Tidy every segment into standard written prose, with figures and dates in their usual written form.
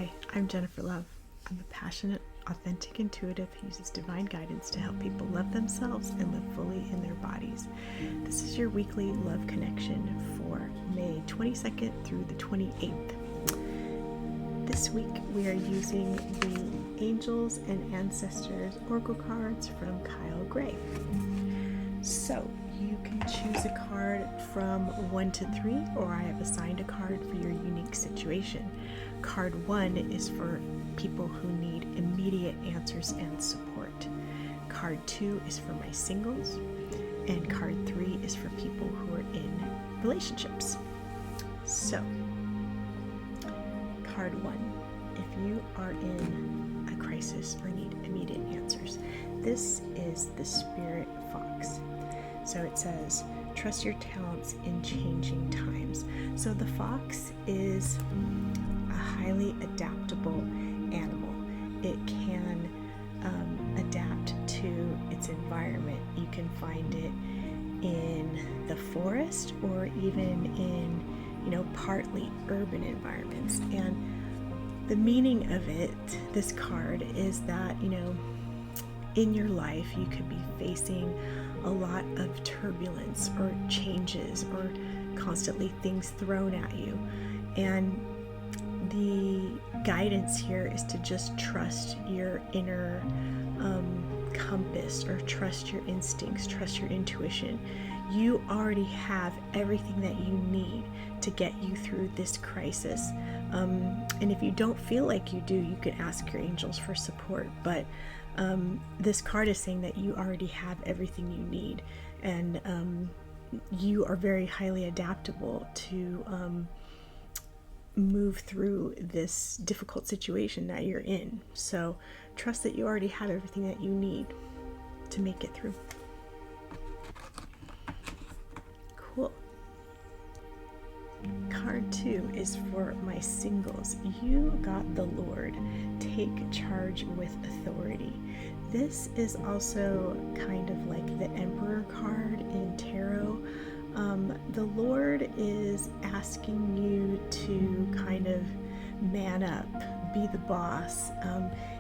Hi, I'm Jennifer Love. I'm a passionate, authentic intuitive who uses divine guidance to help people love themselves and live fully in their bodies. This is your weekly love connection for May 22nd through the 28th. This week we are using the Angels and Ancestors Oracle cards from Kyle Gray. So you can choose a card from 1 to 3, or I have assigned a card for your unique situation. Card 1 is for people who need immediate answers and support. Card 2 is for my singles, and card 3 is for people who are in relationships. So, card 1, if you are in a crisis or need immediate answers, this is the Spirit Fox. So it says, trust your talents in changing times. So the fox is a highly adaptable animal. It can adapt to its environment. You can find it in the forest or even in, partly urban environments. And the meaning of it, this card, is that, in your life you could be facing a lot of turbulence or changes or constantly things thrown at you. And the guidance here is to just trust your inner compass, or trust your instincts, trust your intuition. You already have everything that you need to get you through this crisis. And if you don't feel like you do, you can ask your angels for support. But this card is saying that you already have everything you need, and you are very highly adaptable to move through this difficult situation that you're in. So trust that you already have everything that you need to make it through. Cool. Card 2 is for my singles. You got the Lord. Take charge with authority. This is also kind of like the Emperor card in tarot. The Lord is asking you to kind of man up, be the boss.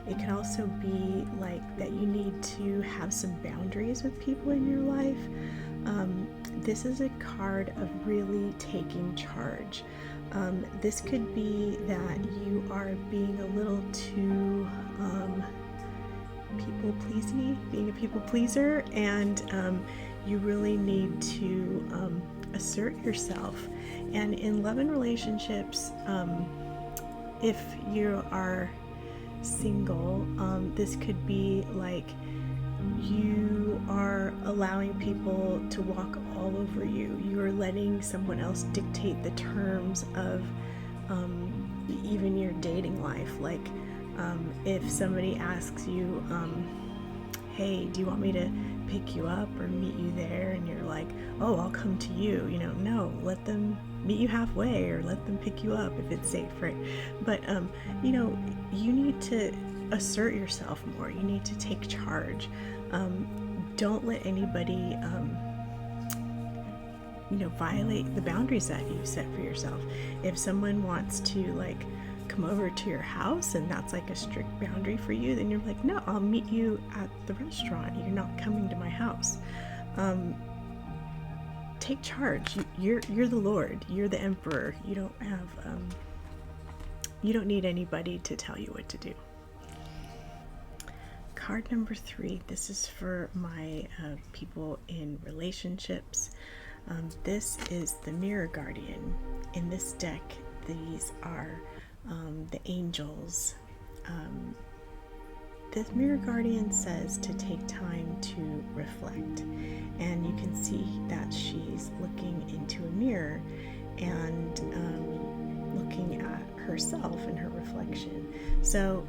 It can also be like that you need to have some boundaries with people in your life. This is a card of really taking charge. This could be that you are being a little too people-pleasy, being a people pleaser, and you really need to assert yourself. And in love and relationships, if you are single, this could be like you are allowing people to walk all over you. You are letting someone else dictate the terms of even your dating life. Like if somebody asks you, hey, do you want me to pick you up or meet you there? And you're like, oh, I'll come to you. No, let them meet you halfway, or let them pick you up if it's safe, right? But, you need to assert yourself more. You need to take charge. Don't let anybody, violate the boundaries that you set for yourself. If someone wants to, come over to your house and that's like a strict boundary for you, then you're like, no, I'll meet you at the restaurant. You're not coming to my house. Take charge. You're the Lord. You're the Emperor. You don't have, you don't need anybody to tell you what to do. Card number 3, this is for my people in relationships. This is the Mirror Guardian. In this deck, these are the angels. The Mirror Guardian says to take time to reflect, and you can see that she's looking into a mirror and looking at herself and her reflection. So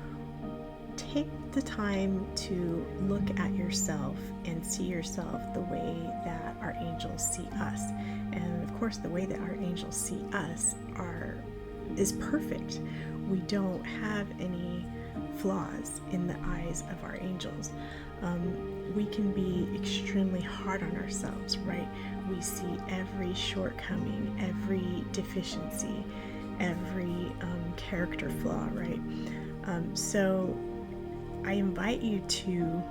take the time to look at yourself and see yourself the way that our angels see us. And of course, the way that our angels see us is perfect. We don't have any flaws in the eyes of our angels. We can be extremely hard on ourselves, right? We see every shortcoming, every deficiency, every character flaw, right? So I invite you to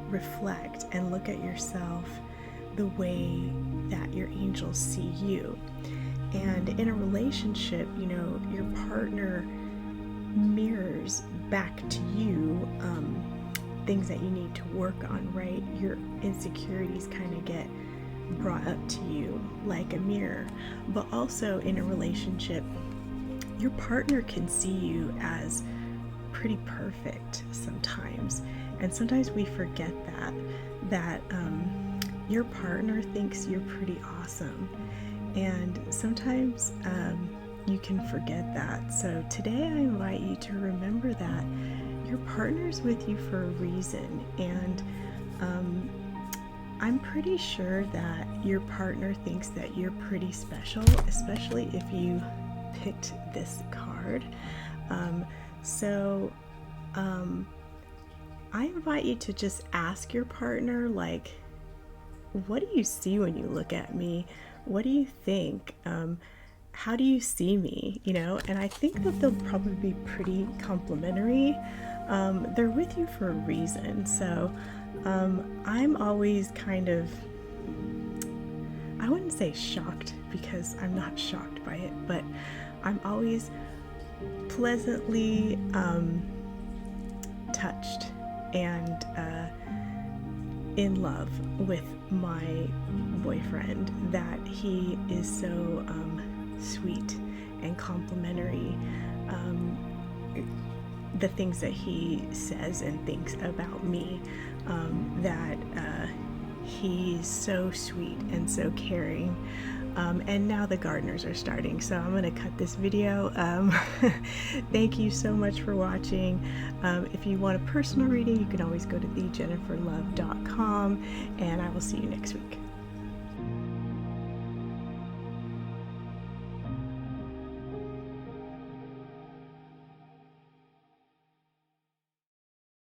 reflect and look at yourself the way that your angels see you. And in a relationship, you know, your partner mirrors back to you things that you need to work on, right? Your insecurities kind of get brought up to you like a mirror. But also in a relationship, your partner can see you as pretty perfect sometimes. And sometimes we forget that your partner thinks you're pretty awesome. And sometimes you can forget that. So today I invite you to remember that your partner's with you for a reason. And I'm pretty sure that your partner thinks that you're pretty special, especially if you picked this card. I invite you to just ask your partner, like, what do you see when you look at me? What do you think? How do you see me? You know, and I think that they'll probably be pretty complimentary. They're with you for a reason. So I'm always kind of, I wouldn't say shocked because I'm not shocked by it, but I'm always pleasantly touched and in love with my boyfriend, that he is so sweet and complimentary. The things that he says and thinks about me, that he's so sweet and so caring. And now the gardeners are starting, so I'm going to cut this video. Thank you so much for watching. If you want a personal reading, you can always go to thejenniferlove.com, and I will see you next week.